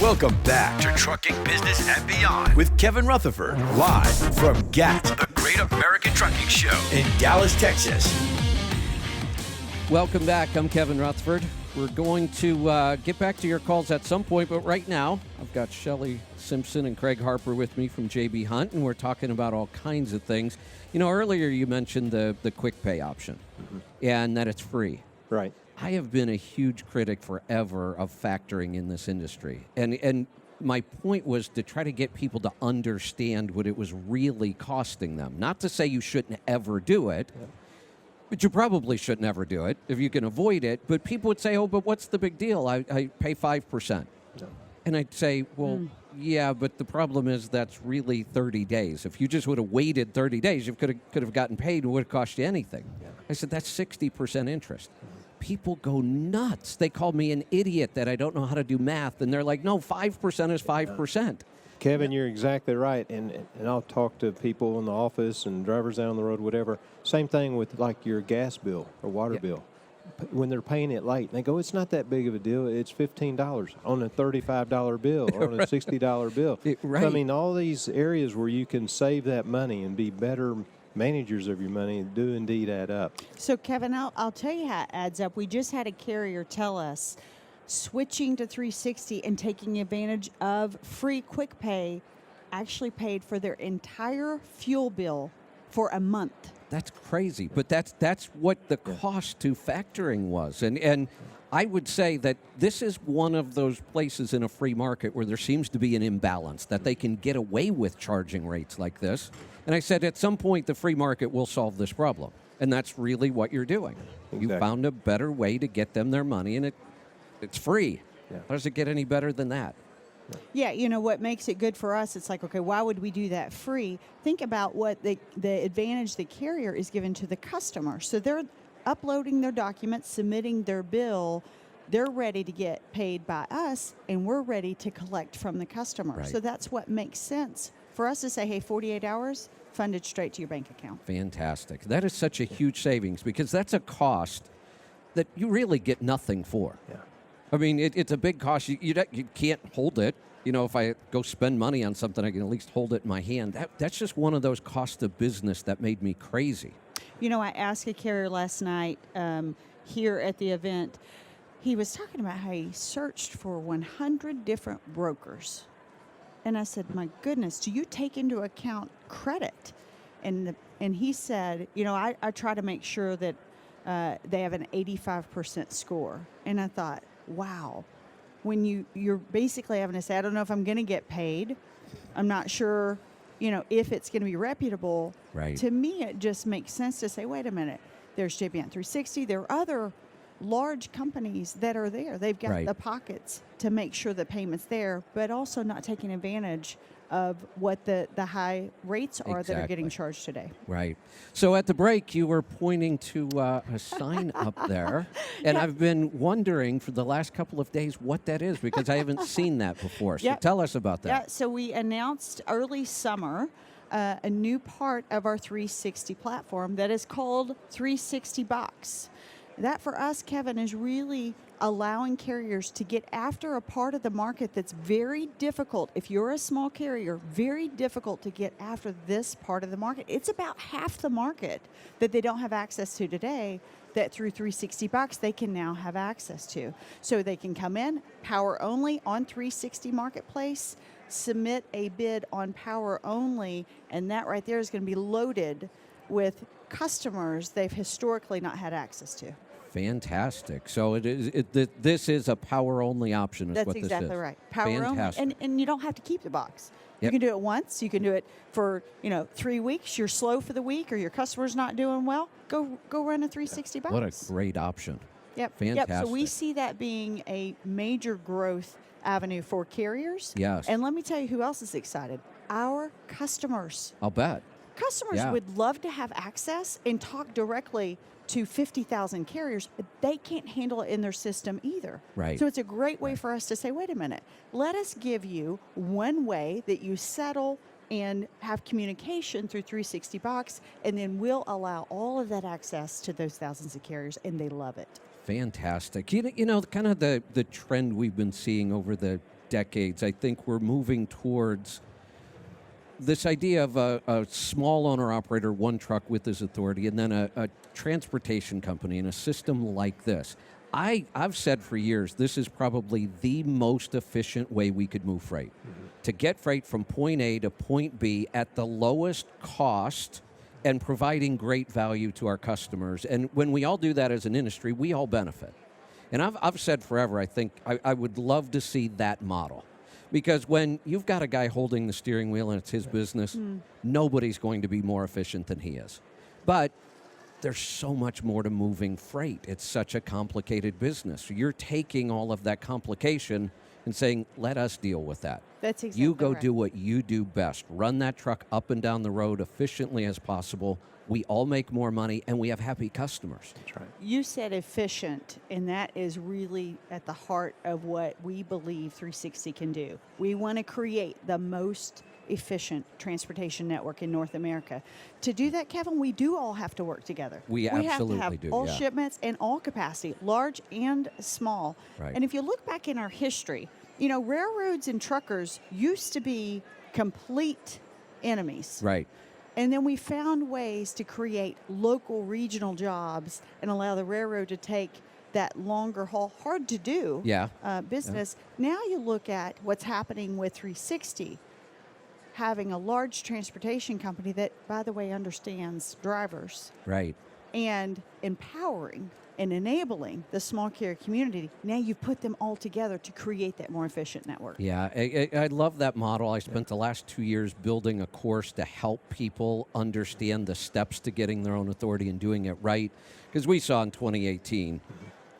Welcome back to Trucking Business and Beyond with Kevin Rutherford, live from GATS, the Great American Trucking Show in Dallas, Texas. Welcome back. I'm Kevin Rutherford. We're going to get back to your calls at some point, but right now I've got Shelley Simpson and Craig Harper with me from JB Hunt, and we're talking about all kinds of things. You know, earlier you mentioned the quick pay option and that it's free. Right. I have been a huge critic forever of factoring in this industry. And my point was to try to get people to understand what it was really costing them. Not to say you shouldn't ever do it, but you probably should never do it if you can avoid it. But people would say, oh, but what's the big deal? I pay 5%. No. And I'd say, well, yeah, but the problem is that's really 30 days. If you just would have waited 30 days, you could have gotten paid and it would have cost you anything. Yeah. I said, that's 60% interest. People go nuts. They call me an idiot that I don't know how to do math. And they're like, no, 5% is 5%. Kevin, you're exactly right. And I'll talk to people in the office and drivers down the road, whatever. Same thing with like your gas bill or water bill. When they're paying it late, they go, it's not that big of a deal. It's $15 on a $35 bill or on a $60 bill. Right. So, I mean, all these areas where you can save that money and be better managers of your money do indeed add up. So, Kevin, I'll tell you how it adds up. We just had a carrier tell us switching to 360 and taking advantage of free quick pay actually paid for their entire fuel bill for a month. That's crazy, but that's what the cost to factoring was. And I would say that this is one of those places in a free market where there seems to be an imbalance, that they can get away with charging rates like this. And I said, at some point, the free market will solve this problem. And that's really what you're doing. Exactly. You found a better way to get them their money, and it's free. Yeah. How does it get any better than that? Yeah, you know, what makes it good for us, it's like, okay, why would we do that free? Think about what the advantage the carrier is given to the customer. So they're uploading their documents, submitting their bill, they're ready to get paid by us, and we're ready to collect from the customer. Right. So that's what makes sense for us to say, hey, 48 hours, funded straight to your bank account. Fantastic. That is such a huge savings because that's a cost that you really get nothing for. Yeah. I mean, it's a big cost. You can't hold it. You know, if I go spend money on something, I can at least hold it in my hand. That's just one of those costs of business that made me crazy. You know, I asked a carrier last night here at the event. He was talking about how he searched for 100 different brokers. And I said, my goodness, do you take into account credit? And he said, you know, I try to make sure that they have an 85% score. And I thought, wow, when you're basically having to say, I don't know if I'm going to get paid. I'm not sure, you know, if it's going to be reputable. Right. To me, it just makes sense to say, wait a minute, there's JB Hunt 360. There are other large companies that are there. They've got the pockets to make sure the payment's there, but also not taking advantage of what the high rates are that are getting charged today. Right. So at the break, you were pointing to a sign up there, and I've been wondering for the last couple of days what that is because I haven't seen that before. So tell us about that. Yeah, so we announced early summer a new part of our 360 platform that is called 360 Box. That for us, Kevin, is really allowing carriers to get after a part of the market that's very difficult. If you're a small carrier, very difficult to get after this part of the market. It's about half the market that they don't have access to today that through 360 Box they can now have access to. So they can come in, power only on 360 Marketplace, submit a bid on power only, and that right there is going to be loaded with customers they've historically not had access to. Fantastic. So this is a power-only option is That's what this is. That's exactly right. Power only. And you don't have to keep the box. Yep. You can do it once. You can do it for, 3 weeks. You're slow for the week or your customer's not doing well. Go run a 360 box. What a great option. Yep. Fantastic. Yep. So we see that being a major growth avenue for carriers. Yes. And let me tell you who else is excited. Our customers. I'll bet. Customers would love to have access and talk directly to 50,000 carriers, but they can't handle it in their system either. Right. So it's a great way for us to say, wait a minute, let us give you one way that you settle and have communication through 360 Box, and then we'll allow all of that access to those thousands of carriers, and they love it. fantastic. You know, kind of the trend we've been seeing over the decades, I think we're moving towards this idea of a small owner-operator, one truck with his authority, and then a transportation company and a system like this. I've said for years, this is probably the most efficient way we could move freight. To get freight from point A to point B at the lowest cost and providing great value to our customers. And when we all do that as an industry, we all benefit. And I've said forever, I think I would love to see that model. Because when you've got a guy holding the steering wheel and it's his business, nobody's going to be more efficient than he is. But there's so much more to moving freight. It's such a complicated business. So you're taking all of that complication and saying, let us deal with that. That's exactly You go right. do what you do best. Run that truck up and down the road efficiently as possible. We all make more money, and we have happy customers. That's right. You said efficient, and that is really at the heart of what we believe 360 can do. We want to create the most efficient transportation network in North America. To do that, Kevin, we do all have to work together. We absolutely have to have do, all yeah. shipments and all capacity, large and small. Right. And if you look back in our history, you know, railroads and truckers used to be complete enemies. Right. And then we found ways to create local regional jobs and allow the railroad to take that longer haul, hard to do business. Now you look at what's happening with 360, having a large transportation company that, by the way, understands drivers Right. and empowering and enabling the small carrier community. Now you've put them all together to create that more efficient network. Yeah, I love that model. I spent the last 2 years building a course to help people understand the steps to getting their own authority and doing it right. Because we saw in 2018,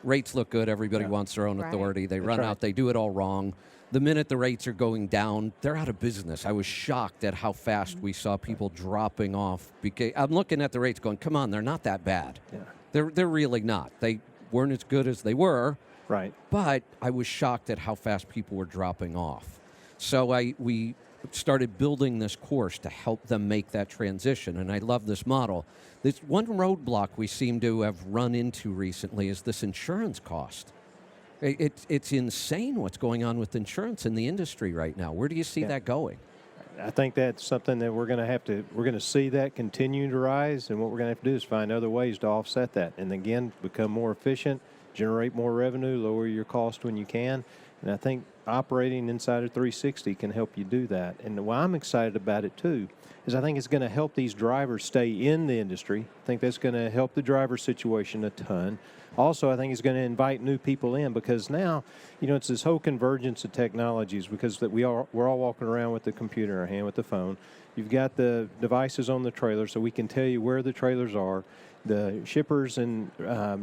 rates look good, everybody wants their own Right. authority. They That's run right. out, they do it all wrong. The minute the rates are going down, they're out of business. I was shocked at how fast we saw people dropping off. Because I'm looking at the rates going, come on, they're not that bad. Yeah. They're really not. They weren't as good as they were. Right. But I was shocked at how fast people were dropping off. So we started building this course to help them make that transition, and I love this model. This one roadblock we seem to have run into recently is this insurance cost. It's insane what's going on with insurance in the industry right now. Where do you see that going? I think that's something that we're going to see that continue to rise, and what we're going to have to do is find other ways to offset that. And again, become more efficient, generate more revenue, lower your cost when you can. And I think operating inside of 360 can help you do that. And why I'm excited about it too is I think it's going to help these drivers stay in the industry. I think that's going to help the driver situation a ton. Also, I think it's going to invite new people in, because now, you know, it's this whole convergence of technologies, because that we're all walking around with the computer in our hand, with the phone. You've got the devices on the trailer, so we can tell you where the trailers are. The shippers and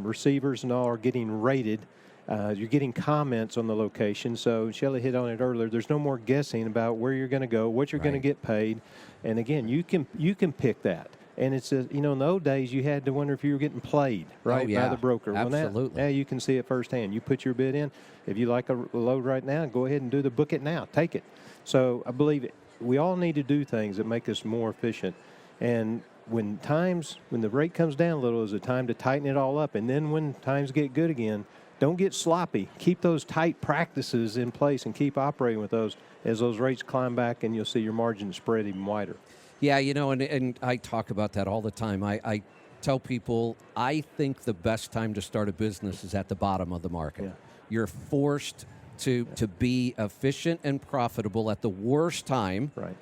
receivers and all are getting rated. You're getting comments on the location. So Shelley hit on it earlier. There's no more guessing about where you're going to go, what you're going to get paid. And again, you can pick that. And it's you know, in the old days, you had to wonder if you were getting played, right, by the broker. Absolutely. Now you can see it firsthand. You put your bid in. If you like a load right now, go ahead and do the book it now. Take it. So I believe we all need to do things that make us more efficient. And when the rate comes down a little, is a time to tighten it all up. And then when times get good again, don't get sloppy. Keep those tight practices in place and keep operating with those as those rates climb back, and you'll see your margins spread even wider. Yeah, you know, and I talk about that all the time. I tell people I think the best time to start a business is at the bottom of the market. Yeah. You're forced to be efficient and profitable at the worst time. Right.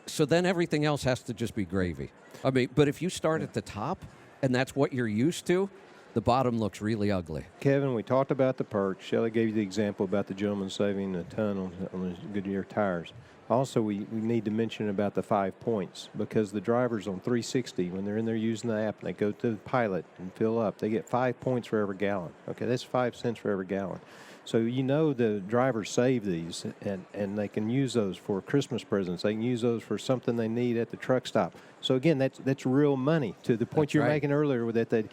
So then everything else has to just be gravy. I mean, but if you start at the top and that's what you're used to, the bottom looks really ugly. Kevin, we talked about the perks. Shelley gave you the example about the gentleman saving a ton on his Goodyear tires. Also, we need to mention about the 5 points, because the drivers on 360, when they're in there using the app, and they go to the pilot and fill up, they get 5 points for every gallon. Okay, that's 5 cents for every gallon. So you know the drivers save these, and they can use those for Christmas presents. They can use those for something they need at the truck stop. So again, that's real money. To the point That's you're right. making earlier, that they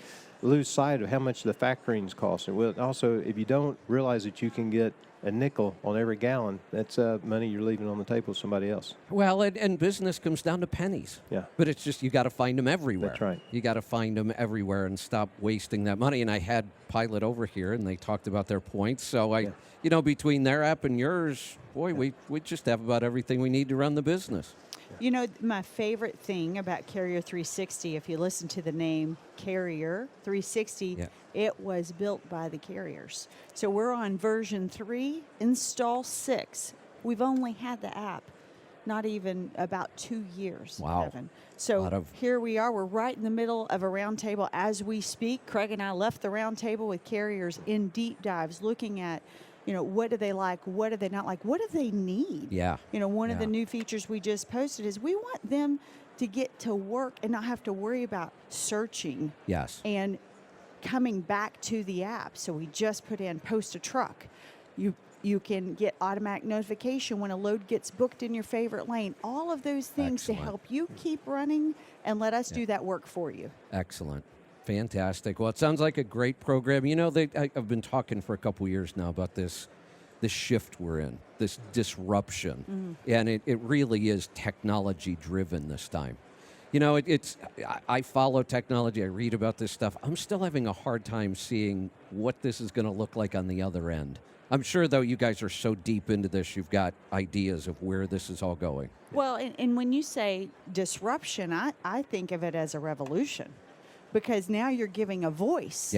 lose sight of how much the factoring's costing. Well, also, if you don't realize that you can get a nickel on every gallon, that's money you're leaving on the table with somebody else. Well, and business comes down to pennies. Yeah. But it's just you got to find them everywhere. That's right. You got to find them everywhere and stop wasting that money. And I had Pilot over here, and they talked about their points. So between their app and yours, boy, we just have about everything we need to run the business. You know, my favorite thing about Carrier 360, if you listen to the name Carrier 360, it was built by the carriers. So we're on version 3, install 6. We've only had the app not even about 2 years. Wow. Kevin. So here we are. We're right in the middle of a roundtable as we speak. Craig and I left the roundtable with carriers in deep dives looking at, what do they like? What do they not like? What do they need? Yeah. One of the new features we just posted is we want them to get to work and not have to worry about searching. Yes. And coming back to the app. So we just put in post a truck. You can get automatic notification when a load gets booked in your favorite lane. All of those things to help you keep running and let us do that work for you. Excellent. Fantastic. Well, it sounds like a great program. I've been talking for a couple years now about this shift we're in, this disruption. And it really is technology driven this time. I follow technology. I read about this stuff. I'm still having a hard time seeing what this is going to look like on the other end. I'm sure, though, you guys are so deep into this, you've got ideas of where this is all going. Well, and when you say disruption, I think of it as a revolution. Because now you're giving a voice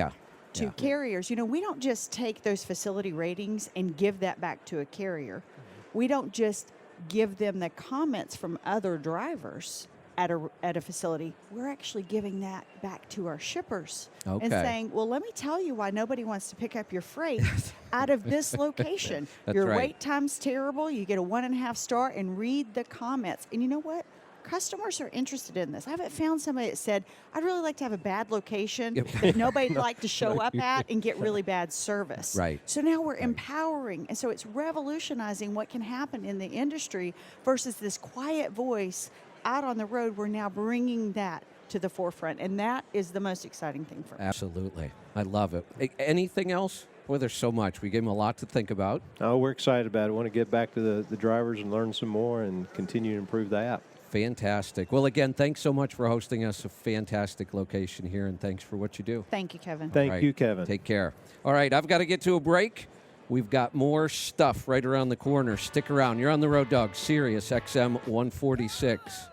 to carriers. We don't just take those facility ratings and give that back to a carrier. We don't just give them the comments from other drivers at a facility. We're actually giving that back to our shippers and saying, well, let me tell you why nobody wants to pick up your freight out of this location. Your wait time's terrible. You get a 1.5 star, and read the comments. And you know what? Customers are interested in this. I haven't found somebody that said, I'd really like to have a bad location that nobody'd like to show up at and get really bad service. Right. So now we're empowering. And so it's revolutionizing what can happen in the industry versus this quiet voice out on the road. We're now bringing that to the forefront. And that is the most exciting thing for me. Absolutely. I love it. Anything else? Boy, there's so much. We gave them a lot to think about. Oh, we're excited about it. We want to get back to the drivers and learn some more and continue to improve the app. Fantastic. Well, again, thanks so much for hosting us. A fantastic location here, and thanks for what you do. Thank you, Kevin. Thank you, Kevin. Take care. All right, I've got to get to a break. We've got more stuff right around the corner. Stick around. You're on the road, dog. SiriusXM 146.